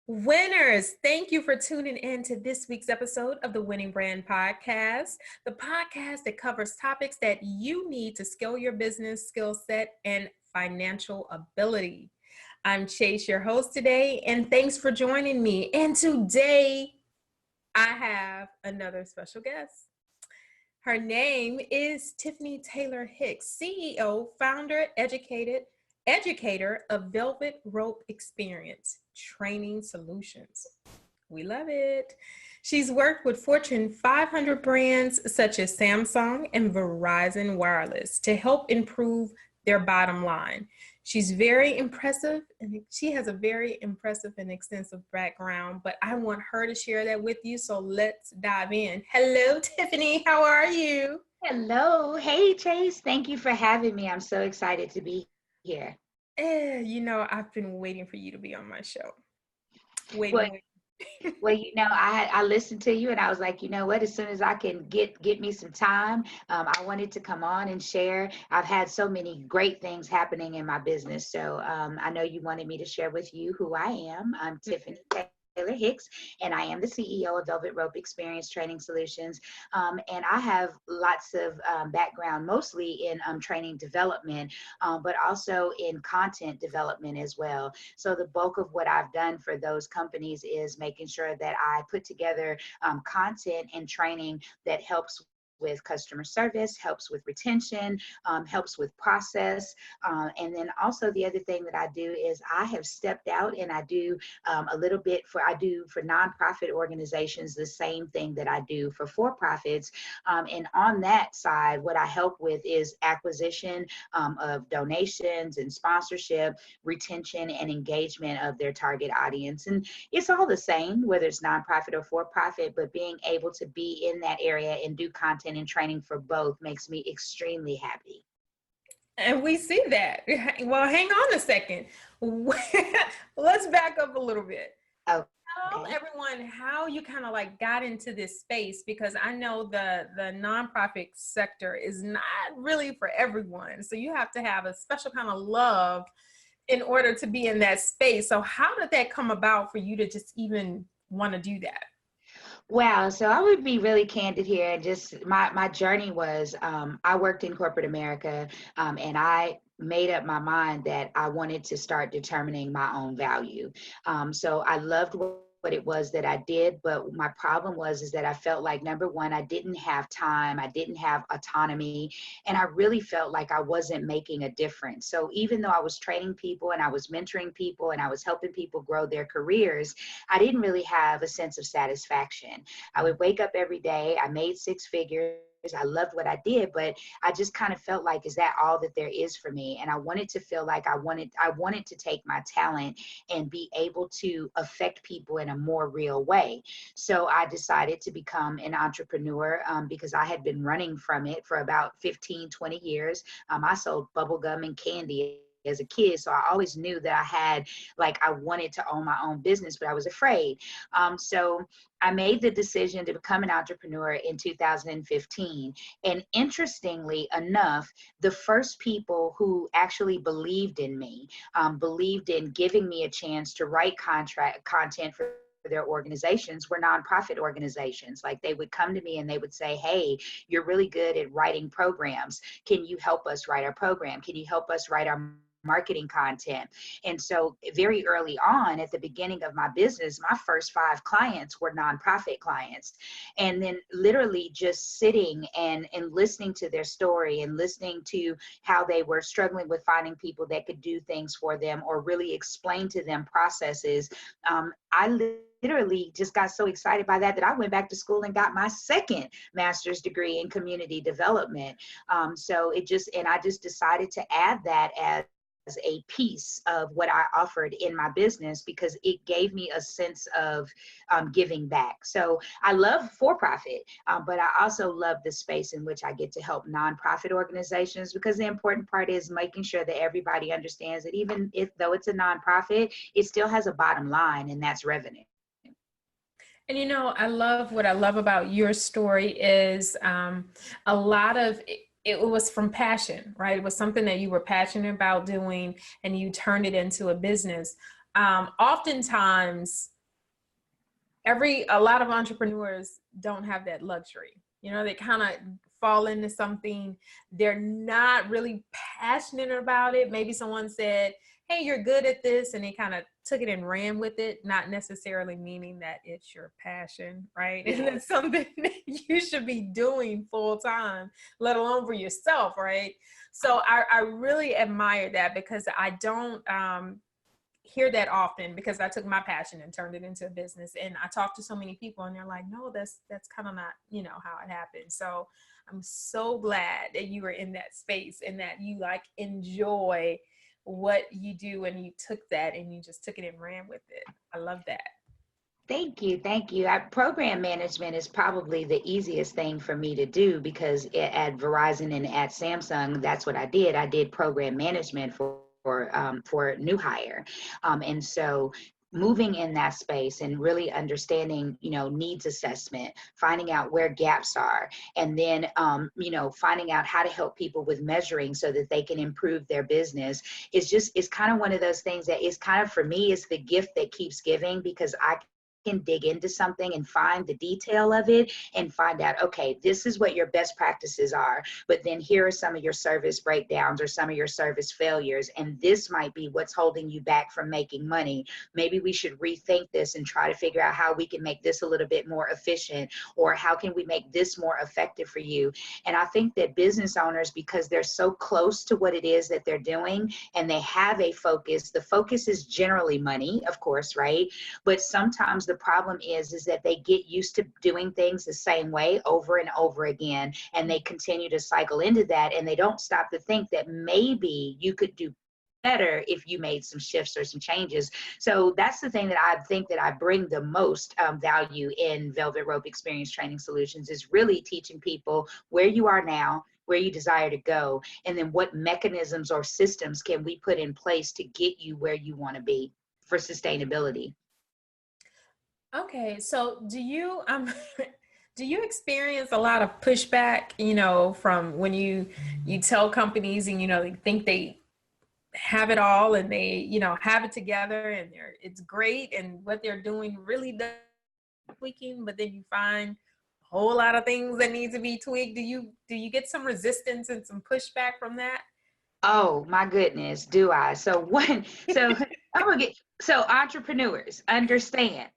Winners, thank you for tuning in to this week's episode of the Winning Brand Podcast, the podcast that covers topics that you need to scale your business, skill set, and financial ability. I'm Chase, your host today, and thanks for joining me. And today, I have another special guest. Her name is Tiffany Taylor-Hicks, CEO, founder, educator of Velvet Rope Experience Training Solutions. We love it. She's worked with Fortune 500 brands such as Samsung and Verizon Wireless to help improve their bottom line. She's very impressive, and she has a very impressive and extensive background, but I want her to share that with you, so let's dive in. Hello, Tiffany. How are you? Hello. Hey, Chase. Thank you for having me. I'm so excited to be here. I've been waiting for you to be on my show. Waiting. I listened to you and I was like, you know what, as soon as I can get me some time, I wanted to come on and share. I've had so many great things happening in my business. So I know you wanted me to share with you who I am. I'm Tiffany Taylor-Hicks, and I am the CEO of Velvet Rope Experience Training Solutions. And I have lots of background, mostly in training development, but also in content development as well. So the bulk of what I've done for those companies is making sure that I put together content and training that helps with customer service, helps with retention, helps with process. And then also the other thing that I do is I have stepped out and I do a little bit for nonprofit organizations, the same thing that I do for for-profits. And on that side, what I help with is acquisition of donations and sponsorship, retention and engagement of their target audience. And it's all the same, whether it's nonprofit or for-profit, but being able to be in that area and do content and training for both makes me extremely happy. And we see that. Well, hang on a second. Let's back up a little bit. Okay. Tell everyone how you kind of like got into this space, because I know the nonprofit sector is not really for everyone. So you have to have a special kind of love in order to be in that space. So how did that come about for you to just even want to do that? Wow. So I would be really candid here. Just my journey was, I worked in corporate America, and I made up my mind that I wanted to start determining my own value. So I loved what it was that I did, but my problem is that I felt like, number one, I didn't have time, I didn't have autonomy, and I really felt like I wasn't making a difference. So even though I was training people and I was mentoring people and I was helping people grow their careers, I didn't really have a sense of satisfaction. I would wake up every day, I made six figures, I loved what I did, but I just kind of felt like, is that all that there is for me? And I wanted to feel like I wanted to take my talent and be able to affect people in a more real way. So I decided to become an entrepreneur because I had been running from it for about 15, 20 years. I sold bubblegum and candy as a kid. So I always knew that I wanted to own my own business, but I was afraid. So I made the decision to become an entrepreneur in 2015. And interestingly enough, the first people who actually believed in me, believed in giving me a chance to write content for their organizations were nonprofit organizations. Like, they would come to me and they would say, hey, you're really good at writing programs. Can you help us write our program? Can you help us write our marketing content? And so very early on, at the beginning of my business, my first 5 clients were nonprofit clients. And then literally just sitting and listening to their story and listening to how they were struggling with finding people that could do things for them or really explain to them processes. I literally just got so excited by that I went back to school and got my second master's degree in community development. I just decided to add that as a piece of what I offered in my business because it gave me a sense of giving back. So I love for-profit, but I also love the space in which I get to help nonprofit organizations, because the important part is making sure that everybody understands that even though it's a nonprofit, it still has a bottom line, and that's revenue. And what I love about your story is a lot of it was from passion, right? It was something that you were passionate about doing and you turned it into a business. Oftentimes a lot of entrepreneurs don't have that luxury. You know, they kind of fall into something, they're not really passionate about it. Maybe someone said, hey, you're good at this, and they kind of took it and ran with it, not necessarily meaning that it's your passion, right? Yeah. And it's something that you should be doing full time, let alone for yourself, right? So I really admire that, because I don't hear that often, because I took my passion and turned it into a business. And I talk to so many people and they're like, no, that's kind of not, you know, how it happened. So I'm so glad that you were in that space and that you like enjoy what you do, and you took that and you just took it and ran with it. I love that. Thank you. Thank you. Program management is probably the easiest thing for me to do, because at Verizon and at Samsung, that's what I did. I did program management for new hire. And so moving in that space and really understanding, you know, needs assessment, finding out where gaps are, and then, you know, finding out how to help people with measuring so that they can improve their business is kind of one of those things that is kind of, for me, is the gift that keeps giving, because I can dig into something and find the detail of it and find out, okay, this is what your best practices are, but then here are some of your service breakdowns or some of your service failures, and this might be what's holding you back from making money. Maybe we should rethink this and try to figure out how we can make this a little bit more efficient, or how can we make this more effective for you. And I think that business owners, because they're so close to what it is that they're doing and they have a focus, the focus is generally money, of course, right? But sometimes the problem is that they get used to doing things the same way over and over again, and they continue to cycle into that, and they don't stop to think that maybe you could do better if you made some shifts or some changes. So that's the thing that I think that I bring the most value in Velvet Rope Experience Training Solutions, is really teaching people where you are now, where you desire to go, and then what mechanisms or systems can we put in place to get you where you want to be for sustainability. Okay, so do you do you experience a lot of pushback, you know, from when you tell companies, and you know, they think they have it all and they, you know, have it together, and it's great, and what they're doing really does tweaking, but then you find a whole lot of things that need to be tweaked. Do you get some resistance and some pushback from that? Oh my goodness, do I? So one, so I'm gonna get, so entrepreneurs understand.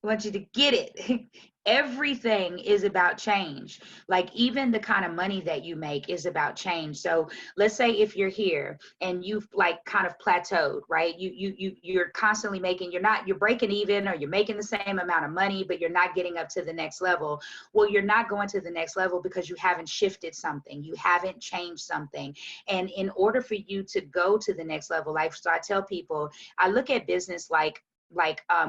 I want you to get it. Everything is about change. Like even the kind of money that you make is about change. So let's say if you're here and you've like kind of plateaued, right? You're constantly making, you're breaking even, or you're making the same amount of money, but you're not getting up to the next level. Well, you're not going to the next level because you haven't shifted something, you haven't changed something. And in order for you to go to the next level, like, so I tell people, I look at business like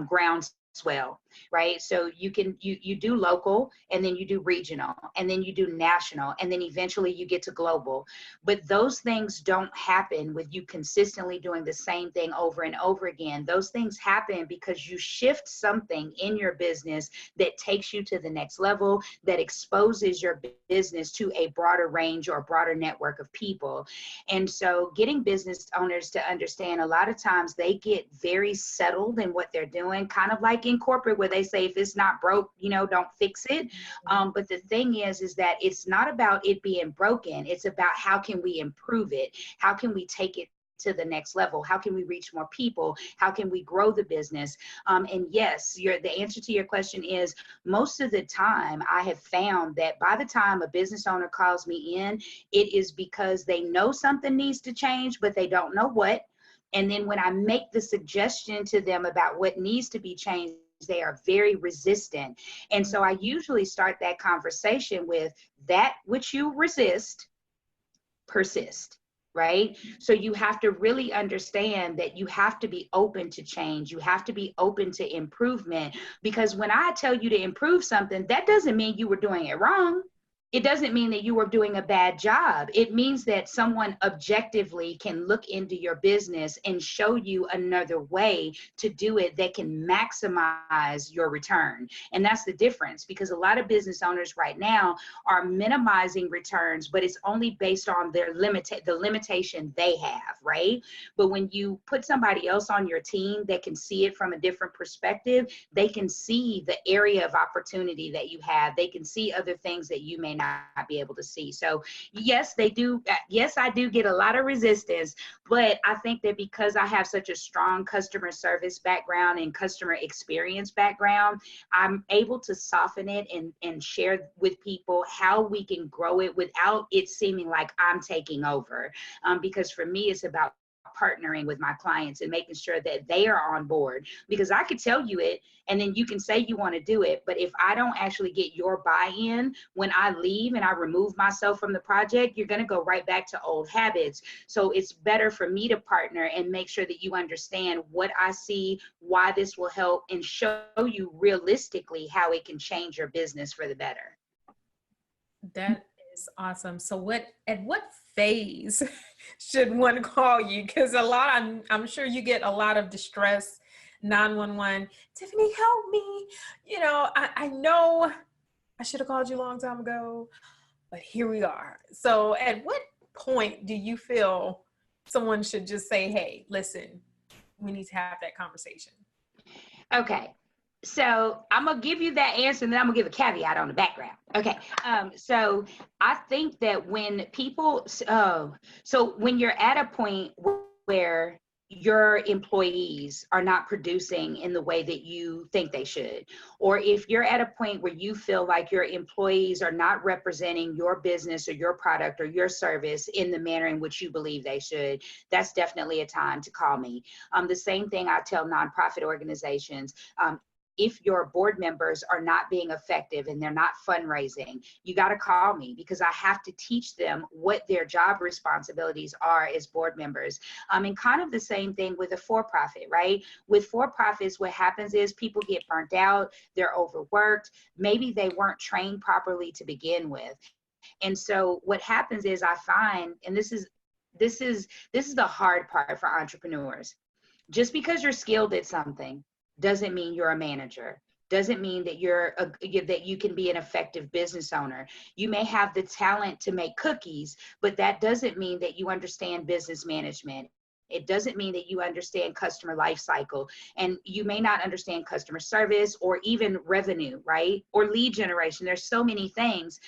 groundswell, right? So you do local, and then you do regional, and then you do national, and then eventually you get to global. But those things don't happen with you consistently doing the same thing over and over again. Those things happen because you shift something in your business that takes you to the next level, that exposes your business to a broader range or broader network of people. And so getting business owners to understand, a lot of times they get very settled in what they're doing, kind of like in corporate, where they say, if it's not broke, you know, don't fix it. But the thing is that it's not about it being broken. It's about how can we improve it? How can we take it to the next level? How can we reach more people? How can we grow the business? And yes, the answer to your question is, most of the time I have found that by the time a business owner calls me in, it is because they know something needs to change, but they don't know what. And then when I make the suggestion to them about what needs to be changed, they are very resistant. And so I usually start that conversation with, that which you resist, persist. Right? So you have to really understand that you have to be open to change. You have to be open to improvement, because when I tell you to improve something, that doesn't mean you were doing it wrong. it doesn't mean that you are doing a bad job. It means that someone objectively can look into your business and show you another way to do it that can maximize your return. And that's the difference, because a lot of business owners right now are minimizing returns, but it's only based on the limitation they have, right? But when you put somebody else on your team that can see it from a different perspective, they can see the area of opportunity that you have. They can see other things that you may not be able to see. So yes, they do. Yes, I do get a lot of resistance, but I think that because I have such a strong customer service background and customer experience background, I'm able to soften it and share with people how we can grow it without it seeming like I'm taking over. Because for me, it's about partnering with my clients and making sure that they are on board, because I could tell you it and then you can say you want to do it, but if I don't actually get your buy-in when I leave and I remove myself from the project, you're going to go right back to old habits. So it's better for me to partner and make sure that you understand what I see, why this will help, and show you realistically how it can change your business for the better. That is awesome. So at what phase should one call you? Because I'm sure you get a lot of distress, 911, Tiffany, help me. I know I should have called you a long time ago, but here we are. So at what point do you feel someone should just say, hey, listen, we need to have that conversation? Okay. So I'm going to give you that answer, and then I'm going to give a caveat on the background. Okay. So I think that when people, so when you're at a point where your employees are not producing in the way that you think they should, or if you're at a point where you feel like your employees are not representing your business or your product or your service in the manner in which you believe they should, that's definitely a time to call me. The same thing I tell nonprofit organizations. If your board members are not being effective and they're not fundraising, you got to call me, because I have to teach them what their job responsibilities are as board members. And kind of the same thing with a for-profit, right? With for-profits, what happens is people get burnt out, they're overworked, maybe they weren't trained properly to begin with. And so what happens is I find, and this is the hard part for entrepreneurs. Just because you're skilled at something doesn't mean you're a manager, doesn't mean that that you can be an effective business owner. You may have the talent to make cookies, but that doesn't mean that you understand business management. It doesn't mean that you understand customer life cycle, and you may not understand customer service or even revenue, right? Or lead generation. There's so many things.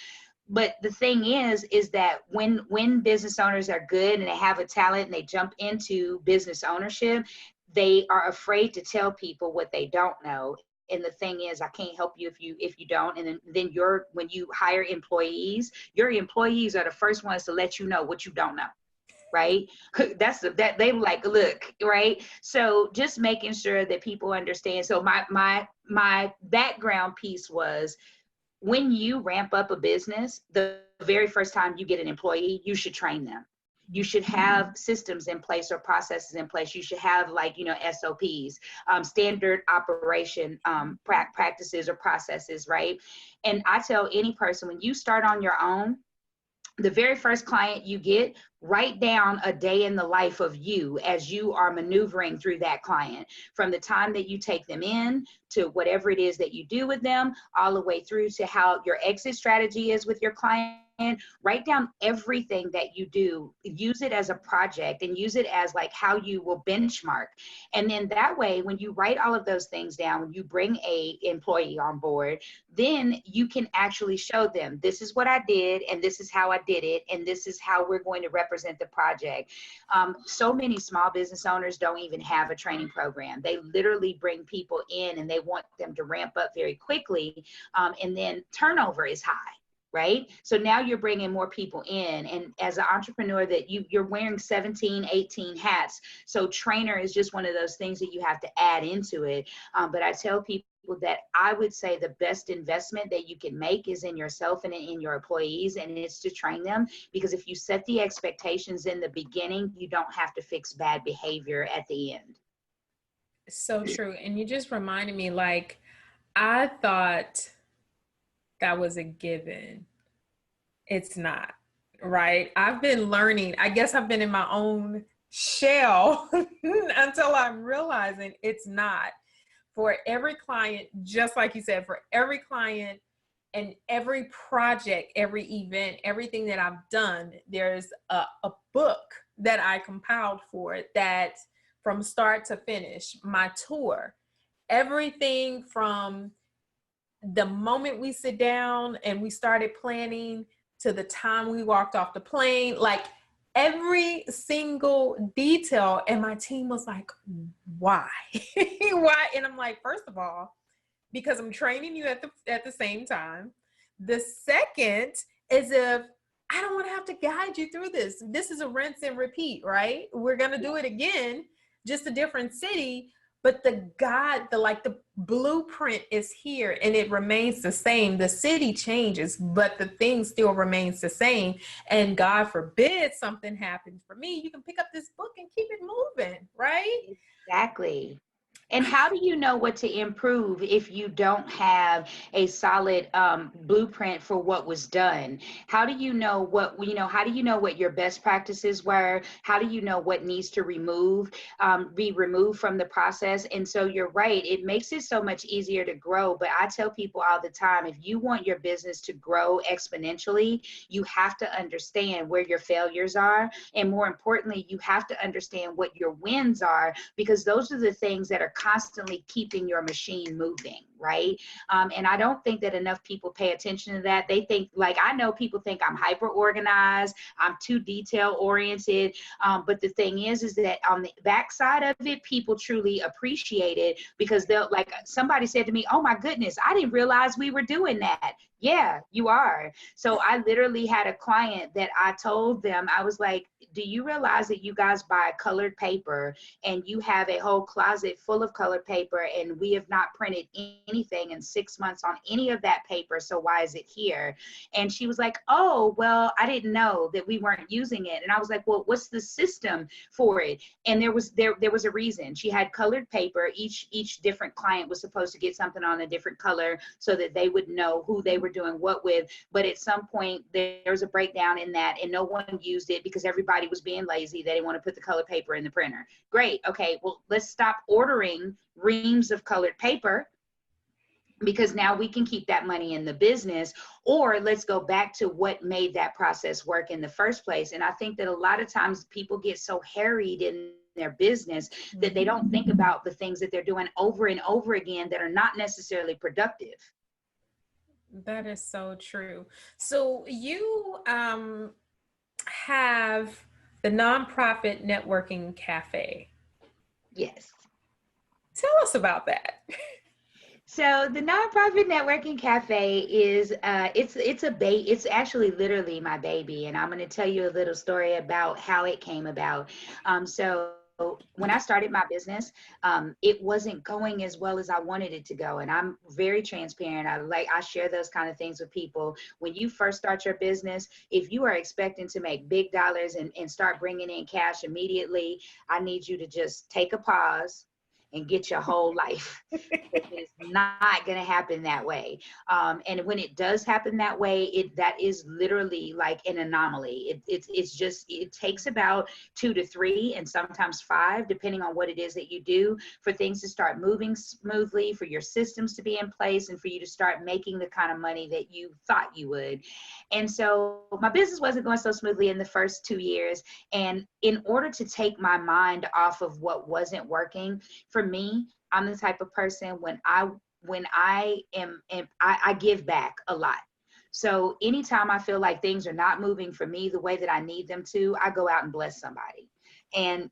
But the thing is that when business owners are good and they have a talent and they jump into business ownership, they are afraid to tell people what they don't know. And the thing is, I can't help you if you don't. And then when you hire employees, your employees are the first ones to let you know what you don't know. Right? That they like, look, right? So just making sure that people understand. So my background piece was, when you ramp up a business, the very first time you get an employee, you should train them. You should have systems in place or processes in place. You should have SOPs, standard operation practices or processes, right? And I tell any person, when you start on your own, the very first client you get, write down a day in the life of you as you are maneuvering through that client, from the time that you take them in to whatever it is that you do with them, all the way through to how your exit strategy is with your client. Write down everything that you do, use it as a project, and use it as like how you will benchmark. And then that way, when you write all of those things down, when you bring a employee on board, then you can actually show them, this is what I did, and this is how I did it, and this is how we're going to represent the project. So many small business owners don't even have a training program. They literally bring people in and they want them to ramp up very quickly, and then turnover is high. Right? So now you're bringing more people in, and as an entrepreneur that you're wearing 17, 18 hats. So trainer is just one of those things that you have to add into it. But I tell people that I would say the best investment that you can make is in yourself and in your employees, and it's to train them, because if you set the expectations in the beginning, you don't have to fix bad behavior at the end. So true. And you just reminded me, like, I thought that was a given. It's not, right? I've been learning, I guess I've been in my own shell until I'm realizing it's not. For every client, just like you said, for every client and every project, every event, everything that I've done, there's a book that I compiled for it, that from start to finish, my tour, everything from the moment we sit down and we started planning to the time we walked off the plane, like every single detail. And my team was like, why? Why? And I'm like, first of all, because I'm training you at the same time. The second is, if I don't want to have to guide you through this. This is a rinse and repeat, right? We're going to do it again, just a different city, but the blueprint is here and it remains the same. The city changes, but the thing still remains the same. And God forbid something happens for me, you can pick up this book and keep it moving, right? Exactly. And how do you know what to improve if you don't have a solid blueprint for what was done? How do you know how do you know what your best practices were? How do you know what needs to be removed from the process? And so you're right, it makes it so much easier to grow. But I tell people all the time, if you want your business to grow exponentially, you have to understand where your failures are. And more importantly, you have to understand what your wins are, because those are the things that are constantly keeping your machine moving, right? And I don't think that enough people pay attention to that. They think, like, I know people think I'm hyper organized, I'm too detail oriented. But the thing is that on the backside of it, people truly appreciate it, because they'll, like, somebody said to me, oh my goodness, I didn't realize we were doing that. Yeah, you are. So I literally had a client that I told them, I was like, do you realize that you guys buy colored paper and you have a whole closet full of colored paper, and we have not printed anything in 6 months on any of that paper, so why is it here? And she was like, oh, well, I didn't know that we weren't using it. And I was like, well, what's the system for it? And there was a reason. She had colored paper. Each different client was supposed to get something on a different color so that they would know who they were doing what with. But at some point there was a breakdown in that, and no one used it because everybody was being lazy. They didn't want to put the colored paper in the printer. Great. Okay, well, let's stop ordering reams of colored paper, because now we can keep that money in the business. Or let's go back to what made that process work in the first place. And I think that a lot of times people get so harried in their business that they don't think about the things that they're doing over and over again that are not necessarily productive. That is so true. So you have the nonprofit networking cafe. Yes. Tell us about that. So the nonprofit networking cafe is it's actually literally my baby, and I'm going to tell you a little story about how it came about. So when I started my business, it wasn't going as well as I wanted it to go. And I'm very transparent. I share those kind of things with people. When you first start your business, if you are expecting to make big dollars and start bringing in cash immediately, I need you to just take a pause and get your whole life. It's not going to happen that way. And when it does happen that way, that is literally like an anomaly. It takes about 2 to 3 and sometimes 5, depending on what it is that you do, for things to start moving smoothly, for your systems to be in place, and for you to start making the kind of money that you thought you would. And so my business wasn't going so smoothly in the first 2 years. And in order to take my mind off of what wasn't working, for me, I'm the type of person when I give back a lot. So anytime I feel like things are not moving for me the way that I need them to, I go out and bless somebody. And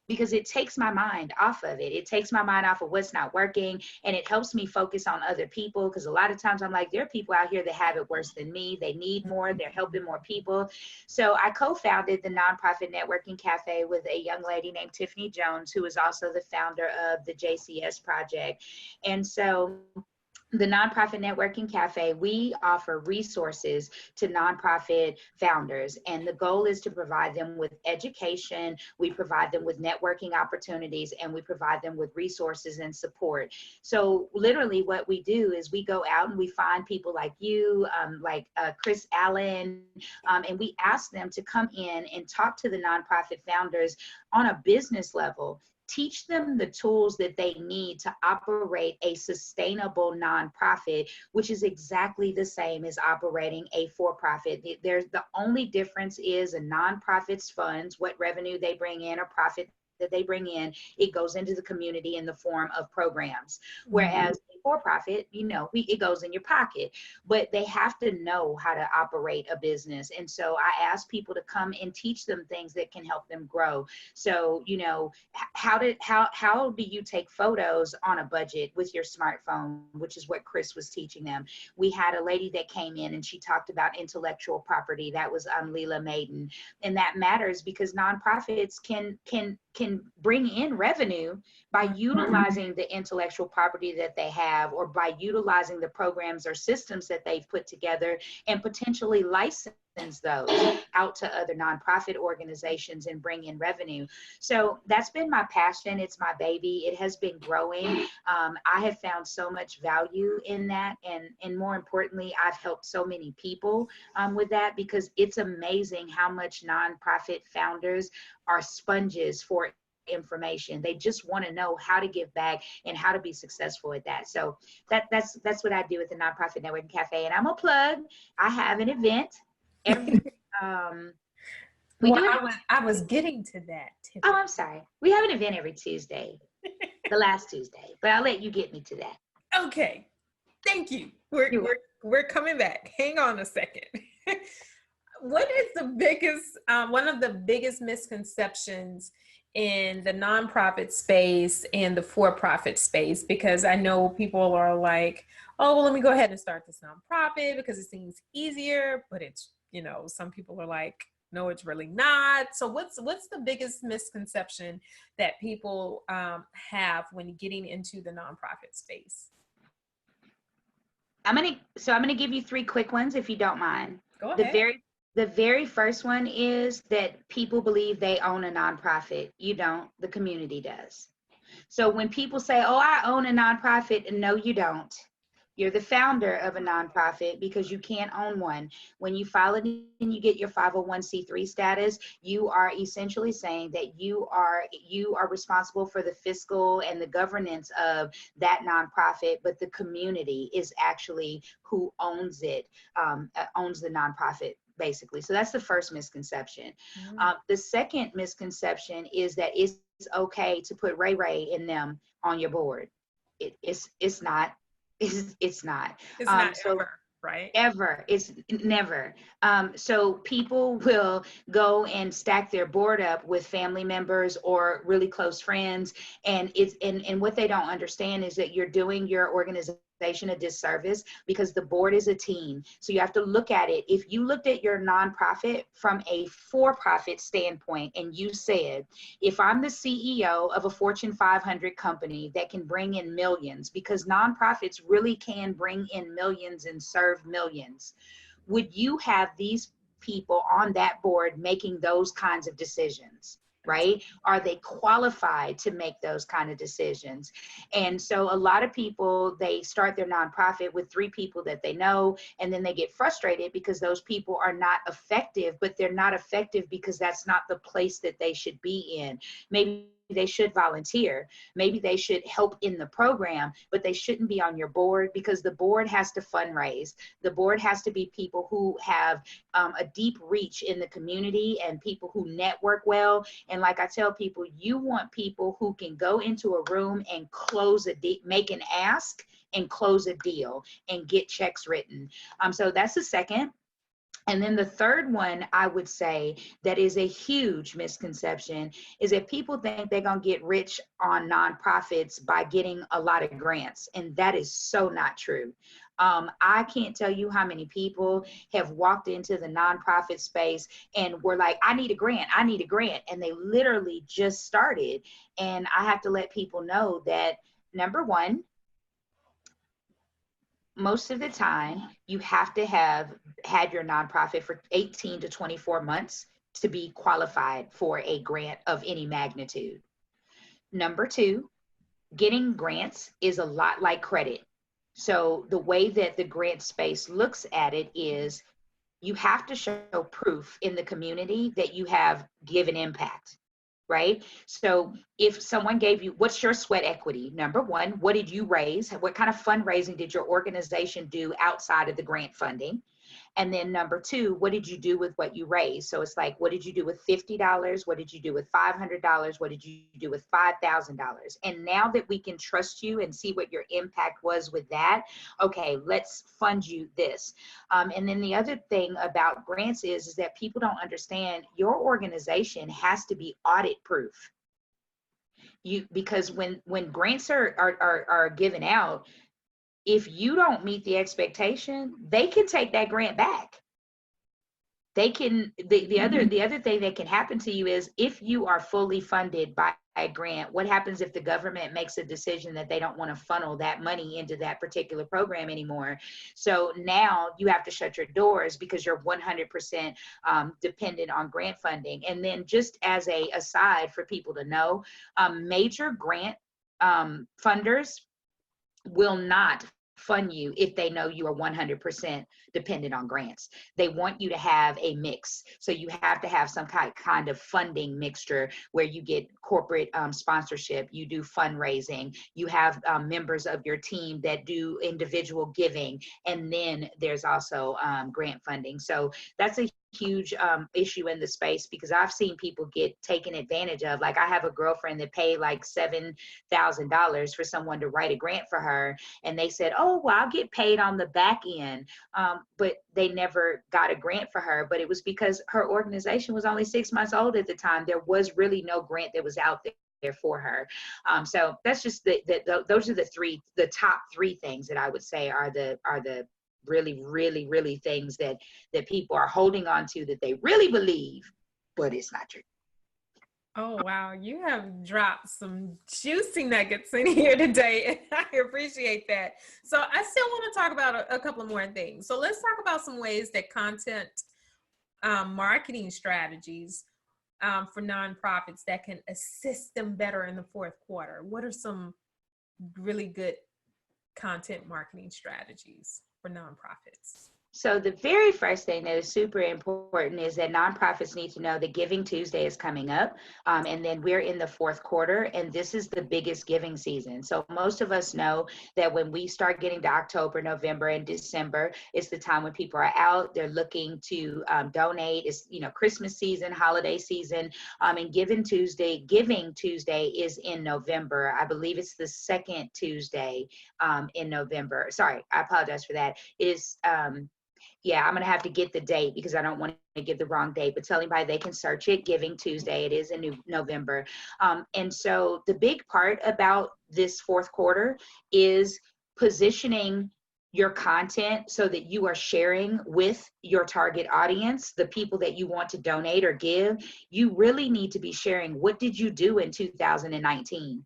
because it takes my mind off of it. It takes my mind off of what's not working, and it helps me focus on other people, because a lot of times I'm like, there are people out here that have it worse than me. They need more. They're helping more people. So I co-founded the nonprofit networking cafe with a young lady named Tiffany Jones, who is also the founder of the JCS project. And so the Nonprofit Networking Cafe, we offer resources to nonprofit founders, and the goal is to provide them with education, we provide them with networking opportunities, and we provide them with resources and support. So literally what we do is we go out and we find people like you, like Chris Allen, and we ask them to come in and talk to the nonprofit founders on a business level. Teach them the tools that they need to operate a sustainable nonprofit, which is exactly the same as operating a for-profit. There's the only difference is a nonprofit's funds, what revenue they bring in or profit that they bring in, it goes into the community in the form of programs. Whereas a for-profit, you know, it goes in your pocket, but they have to know how to operate a business. And so I ask people to come and teach them things that can help them grow. So, you know, how do you take photos on a budget with your smartphone, which is what Chris was teaching them. We had a lady that came in and she talked about intellectual property. That was Leela Maiden. And that matters because nonprofits can bring in revenue by utilizing the intellectual property that they have, or by utilizing the programs or systems that they've put together, and potentially license those out to other nonprofit organizations and bring in revenue. So that's been my passion. It's my baby. It has been growing. I have found so much value in that. And more importantly, I've helped so many people with that, because it's amazing how much nonprofit founders are sponges for information. They just want to know how to give back and how to be successful at that. So that's what I do with the Nonprofit Networking Cafe. And I'm a plug. I have an event every I was getting to that, Tiffany. Oh, I'm sorry. We have an event every Tuesday, the last Tuesday, but I'll let you get me to that. Okay. Thank you. We're coming back. Hang on a second. What is the biggest, one of the biggest misconceptions in the nonprofit space and the for-profit space? Because I know people are like, oh, well, let me go ahead and start this nonprofit because it seems easier, but it's, you know, some people are like, no, it's really not. So what's the biggest misconception that people have when getting into the nonprofit space? I'm gonna give you 3 quick ones if you don't mind. Go ahead. The very first one is that people believe they own a nonprofit. You don't, the community does. So when people say, oh, I own a nonprofit, and no, you don't. You're the founder of a nonprofit because you can't own one. When you file it and you get your 501c3 status, you are essentially saying that you are responsible for the fiscal and the governance of that nonprofit, but the community is actually who owns it, owns the nonprofit, basically. So that's the first misconception. The second misconception is that it's okay to put Ray Ray in them on your board. It's not. It's not. It's not ever, right? Ever. It's never. So people will go and stack their board up with family members or really close friends. And what they don't understand is that you're doing your organization a disservice, because the board is a team. So you have to look at it. If you looked at your nonprofit from a for-profit standpoint and you said, if I'm the CEO of a Fortune 500 company that can bring in millions, because nonprofits really can bring in millions and serve millions, would you have these people on that board making those kinds of decisions? Right? Are they qualified to make those kind of decisions? And so a lot of people, they start their nonprofit with 3 people that they know, and then they get frustrated because those people are not effective, but they're not effective because that's not the place that they should be in. Maybe they should volunteer. Maybe they should help in the program, but they shouldn't be on your board, because the board has to fundraise. The board has to be people who have a deep reach in the community and people who network well. And like I tell people, you want people who can go into a room and make an ask and close a deal and get checks written. So that's the second. And then the third one I would say that is a huge misconception is that people think they're going to get rich on nonprofits by getting a lot of grants. And that is so not true. I can't tell you how many people have walked into the nonprofit space and were like, I need a grant. And they literally just started. And I have to let people know that, number one, most of the time, you have to have had your nonprofit for 18 to 24 months to be qualified for a grant of any magnitude. Number two, getting grants is a lot like credit. So the way that the grant space looks at it is you have to show proof in the community that you have given impact, right? So if someone gave you, what's your sweat equity? Number one, what did you raise? What kind of fundraising did your organization do outside of the grant funding? And then number two, what did you do with what you raised? So it's like, what did you do with $50? What did you do with $500? What did you do with $5,000? And now that we can trust you and see what your impact was with that, okay, let's fund you this. And then the other thing about grants is that people don't understand your organization has to be audit proof. Because when grants are given out, if you don't meet the expectation, they can take that grant back. They can, the other thing that can happen to you is if you are fully funded by a grant, what happens if the government makes a decision that they don't want to funnel that money into that particular program anymore? So now you have to shut your doors because you're 100% dependent on grant funding. And then just as a aside for people to know, major grant funders will not fund you if they know you are 100% dependent on grants. They want you to have a mix. So you have to have some kind of funding mixture where you get corporate sponsorship, you do fundraising, you have members of your team that do individual giving, and then there's also grant funding. So that's a huge issue in the space because I've seen people get taken advantage of. Like I have a girlfriend that paid like $7,000 for someone to write a grant for her, and they said, oh, well, I'll get paid on the back end, but they never got a grant for her. But it was because her organization was only 6 months old at the time. There was really no grant that was out there for her. So that's just those are the top three things that I would say are the really things that people are holding on to that they really believe, but it's not true. Oh, wow. You have dropped some juicy nuggets in here today. I appreciate that. So I still want to talk about a couple of more things. So let's talk about some ways that content marketing strategies for nonprofits that can assist them better in the fourth quarter. What are some really good content marketing strategies for nonprofits? So the very first thing that is super important is that nonprofits need to know that Giving Tuesday is coming up. And then we're in the fourth quarter, and this is the biggest giving season. So most of us know that when we start getting to October, November, and December, it's the time when people are out, they're looking to donate. It's, Christmas season, holiday season. And Giving Tuesday is in November. I believe it's the second Tuesday in November. Sorry, I apologize for that. It is, yeah, I'm going to have to get the date because I don't want to give the wrong date, but tell anybody they can search it, Giving Tuesday. It is in November. And so the big part about this fourth quarter is positioning your content so that you are sharing with your target audience, the people that you want to donate or give. You really need to be sharing, what did you do in 2019?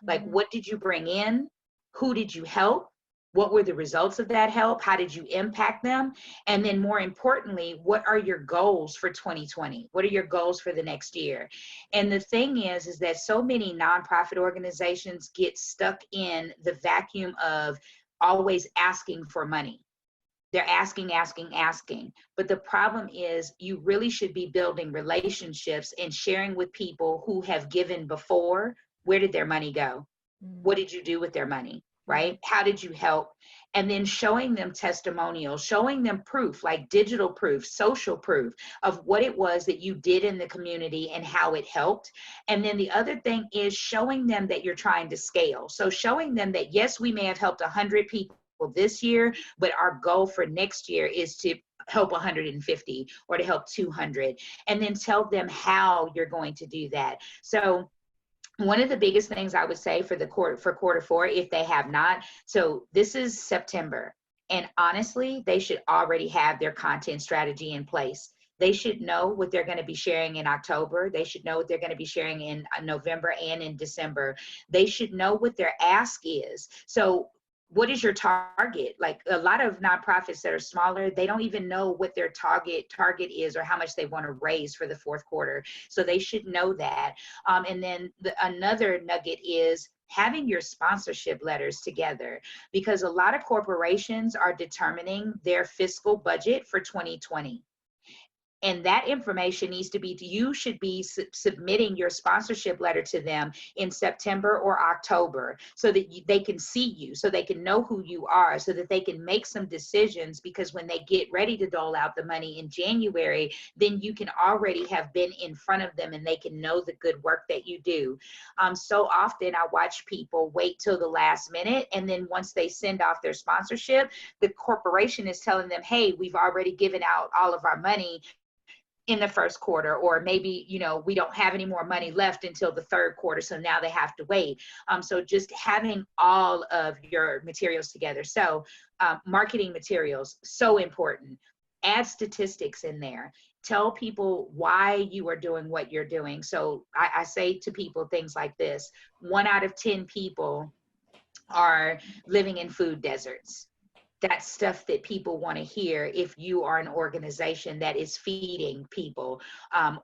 Like, what did you bring in? Who did you help? What were the results of that help? How did you impact them? And then more importantly, what are your goals for 2020? What are your goals for the next year? And the thing is that so many nonprofit organizations get stuck in the vacuum of always asking for money. They're asking. But the problem is you really should be building relationships and sharing with people who have given before. Where did their money go? What did you do with their money? Right? How did you help? And then showing them testimonials, showing them proof, like digital proof, social proof of what it was that you did in the community and how it helped. And then the other thing is showing them that you're trying to scale. So showing them that, yes, we may have helped 100 people this year, but our goal for next year is to help 150 or to help 200. And then tell them how you're going to do that. So one of the biggest things I would say for quarter four, if they have not, so this is September, and honestly, they should already have their content strategy in place. They should know what they're going to be sharing in October. They should know what they're going to be sharing in November and in December. They should know what their ask is. So what is your target? Like a lot of nonprofits that are smaller, they don't even know what their target is or how much they want to raise for the fourth quarter. So they should know that. And then another nugget is having your sponsorship letters together, because a lot of corporations are determining their fiscal budget for 2020. And that information needs to be, you should be submitting your sponsorship letter to them in September or October, so that they can see you, so they can know who you are, so that they can make some decisions. Because when they get ready to dole out the money in January, then you can already have been in front of them and they can know the good work that you do. So often I watch people wait till the last minute, and then once they send off their sponsorship, the corporation is telling them, hey, we've already given out all of our money in the first quarter, or maybe, we don't have any more money left until the third quarter, so now they have to wait. So just having all of your materials together. So marketing materials, so important. Add statistics in there. Tell people why you are doing what you're doing. So I say to people things like this: 1 out of 10 people are living in food deserts. That's stuff that people want to hear if you are an organization that is feeding people.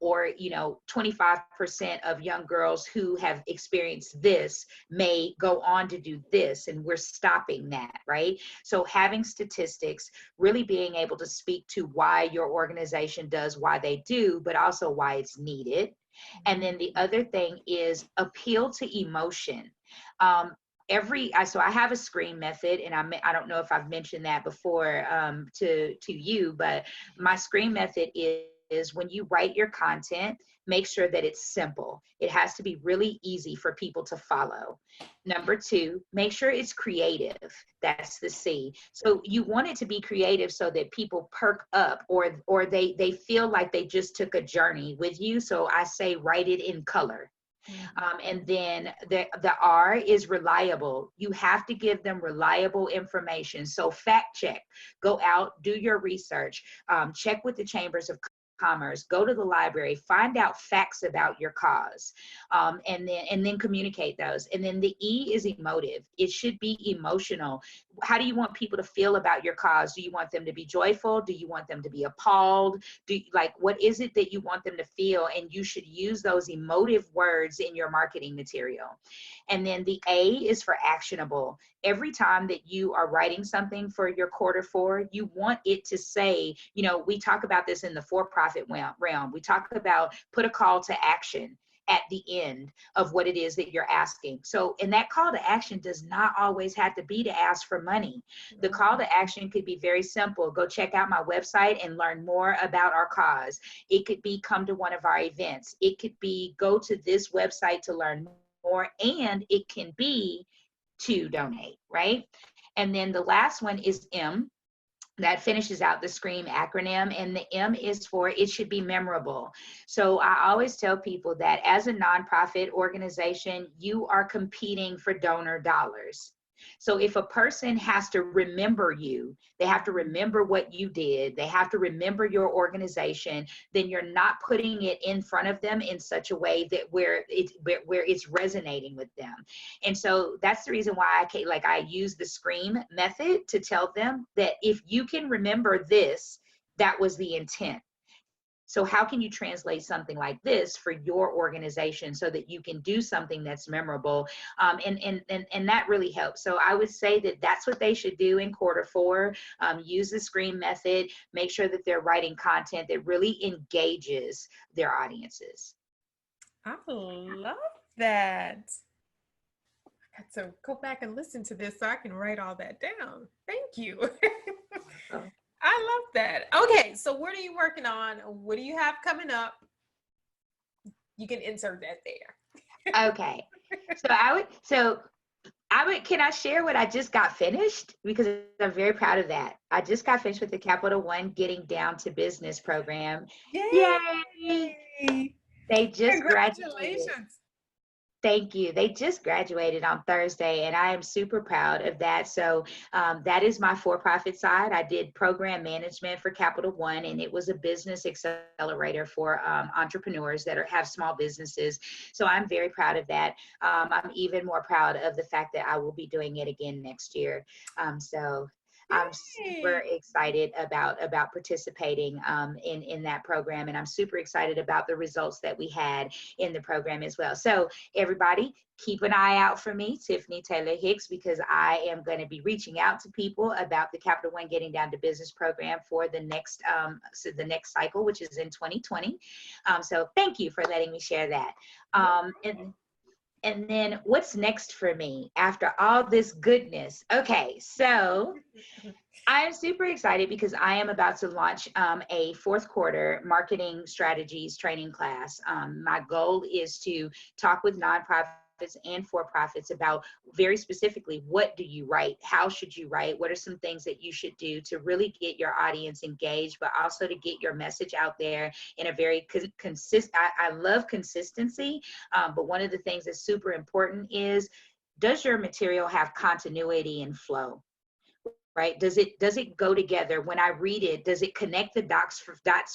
Or 25% of young girls who have experienced this may go on to do this, and we're stopping that, right? So having statistics, really being able to speak to why your organization does why they do, but also why it's needed. And then the other thing is appeal to emotion. So I have a screen method, and I don't know if I've mentioned that before to you, but my screen method is when you write your content, make sure that it's simple. It has to be really easy for people to follow. Number 2, make sure it's creative. That's the C. So you want it to be creative so that people perk up, or they feel like they just took a journey with you. So I say write it in color. And then the R is reliable. You have to give them reliable information. So fact check, go out, do your research, check with the chambers of commerce, go to the library, find out facts about your cause, and then communicate those. And then the E is emotive. It should be emotional. How do you want people to feel about your cause? Do you want them to be joyful? Do you want them to be appalled? What is it that you want them to feel? And you should use those emotive words in your marketing material. And then the A is for actionable. Every time that you are writing something for your quarter 4, you want it to say, we talk about this in the for-profit realm. We talk about put a call to action at the end of what it is that you're asking. So, and that call to action does not always have to be to ask for money. The call to action could be very simple. Go check out my website and learn more about our cause. It could be come to one of our events. It could be go to this website to learn more, and it can be to donate, right? And then the last one is M. That finishes out the SCREAM acronym, and the M is for it should be memorable. So I always tell people that as a nonprofit organization, you are competing for donor dollars. So if a person has to remember you, they have to remember what you did, they have to remember your organization, then you're not putting it in front of them in such a way that where it's resonating with them. And so that's the reason why I use the SCREAM method to tell them that if you can remember this, that was the intent. So how can you translate something like this for your organization so that you can do something that's memorable? And that really helps. So I would say that that's what they should do in quarter 4. Use the SCREAM method. Make sure that they're writing content that really engages their audiences. I love that. I got to go back and listen to this so I can write all that down. Thank you. Oh. I love that. Okay, so what are you working on? What do you have coming up? You can insert that there. Okay. Can I share what I just got finished? Because I'm very proud of that. I just got finished with the Capital One Getting Down to Business program. Yay! Yay! They just graduated. Congratulations. Thank you. They just graduated on Thursday, and I am super proud of that. So that is my for-profit side. I did program management for Capital One, and it was a business accelerator for entrepreneurs that have small businesses. So I'm very proud of that. I'm even more proud of the fact that I will be doing it again next year. So I'm super Yay. excited about participating in that program, and I'm super excited about the results that we had in the program as well. So everybody, keep an eye out for me, Tiffany Taylor-Hicks, because I am going to be reaching out to people about the Capital One Getting Down to Business program for the next cycle, which is in 2020. So thank you for letting me share that. And then what's next for me after all this goodness? Okay, so I am super excited because I am about to launch a fourth quarter marketing strategies training class. My goal is to talk with nonprofits and for-profits about very specifically, what do you write? How should you write? What are some things that you should do to really get your audience engaged, but also to get your message out there in a very consistent, I love consistency, but one of the things that's super important is, does your material have continuity and flow? Right? Does it go together? When I read it, does it connect the dots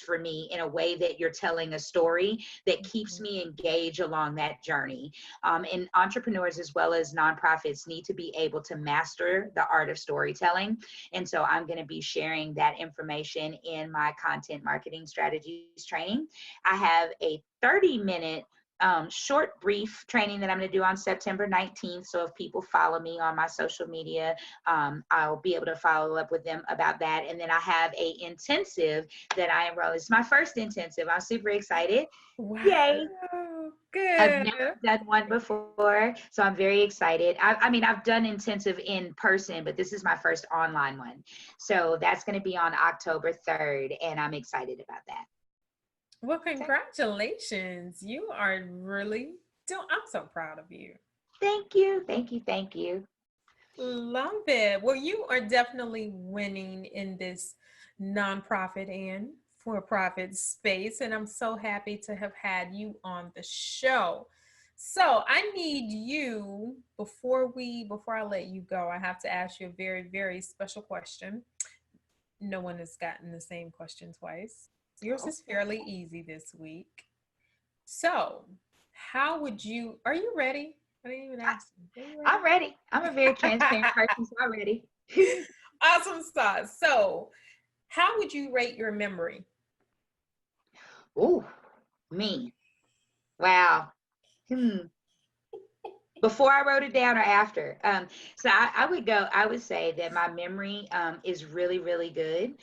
for me in a way that you're telling a story that keeps me engaged along that journey? And entrepreneurs as well as nonprofits need to be able to master the art of storytelling. And so I'm going to be sharing that information in my content marketing strategies training. I have a 30-minute short brief training that I'm going to do on September 19th. So if people follow me on my social media, I'll be able to follow up with them about that. And then I have a intensive that I enroll. It's my first intensive. I'm super excited. Wow. Yay. I've Good. never done one before, so I'm very excited. I mean, I've done intensive in person, but this is my first online one. So that's going to be on October 3rd, and I'm excited about that. Well, congratulations. You are really doing, I'm so proud of you. Thank you. Thank you. Thank you. Love it. Well, you are definitely winning in this nonprofit and for-profit space, and I'm so happy to have had you on the show. So I need you, before I let you go, I have to ask you a very, very special question. No one has gotten the same question twice. Yours is fairly easy this week. So, are you ready? I didn't even ask you. Are you I'm ready. I'm a very transparent person, so I'm ready. Awesome stuff. So, how would you rate your memory? Ooh, me. Wow. Hmm. Before I wrote it down or after? So I would say that my memory is really, really good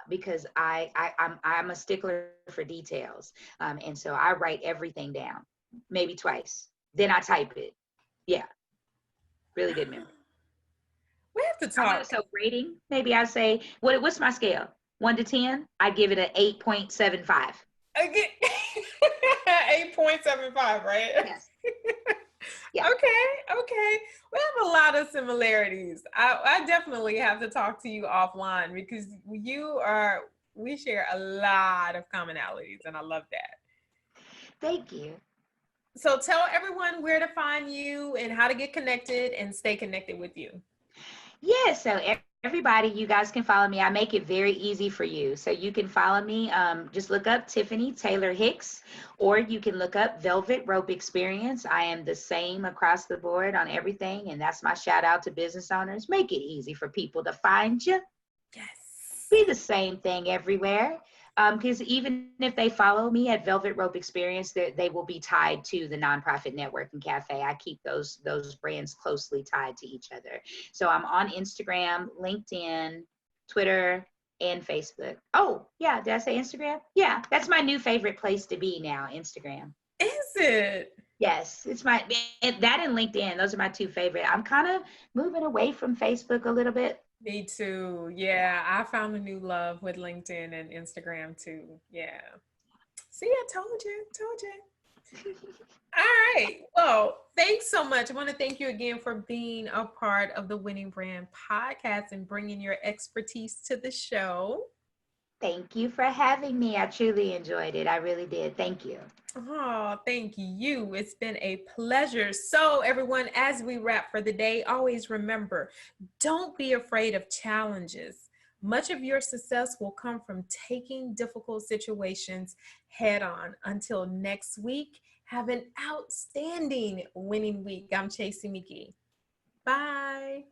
because I'm a stickler for details. And so I write everything down, maybe twice. Then I type it. Yeah, really good memory. We have to How about talk. so rating? Maybe I say, what's my scale? 1 to 10? I give it an 8.75. Again, 8.75, right? Yes. Yeah. Okay. We have a lot of similarities. I definitely have to talk to you offline because we share a lot of commonalities, and I love that. Thank you. So tell everyone where to find you and how to get connected and stay connected with you. Yeah, so everybody, you guys can follow me. I make it very easy for you. So you can follow me. Just look up Tiffany Taylor-Hicks, or you can look up Velvet Rope Experience. I am the same across the board on everything. And that's my shout out to business owners. Make it easy for people to find you. Yes. Be the same thing everywhere. Because even if they follow me at Velvet Rope Experience, they will be tied to the nonprofit networking cafe. I keep those brands closely tied to each other. So I'm on Instagram, LinkedIn, Twitter, and Facebook. Oh, yeah. Did I say Instagram? Yeah, that's my new favorite place to be now, Instagram. Is it? Yes, it's that and LinkedIn. Those are my two favorite. I'm kind of moving away from Facebook a little bit. Me too. Yeah, I found a new love with LinkedIn and Instagram too. Yeah. See, I told you. All right. Well, thanks so much. I want to thank you again for being a part of the Winning Brand podcast and bringing your expertise to the show. Thank you for having me. I truly enjoyed it. I really did. Thank you. Oh, thank you. It's been a pleasure. So, everyone, as we wrap for the day, always remember, don't be afraid of challenges. Much of your success will come from taking difficult situations head on. Until next week, have an outstanding winning week. I'm Chasey McGee. Bye.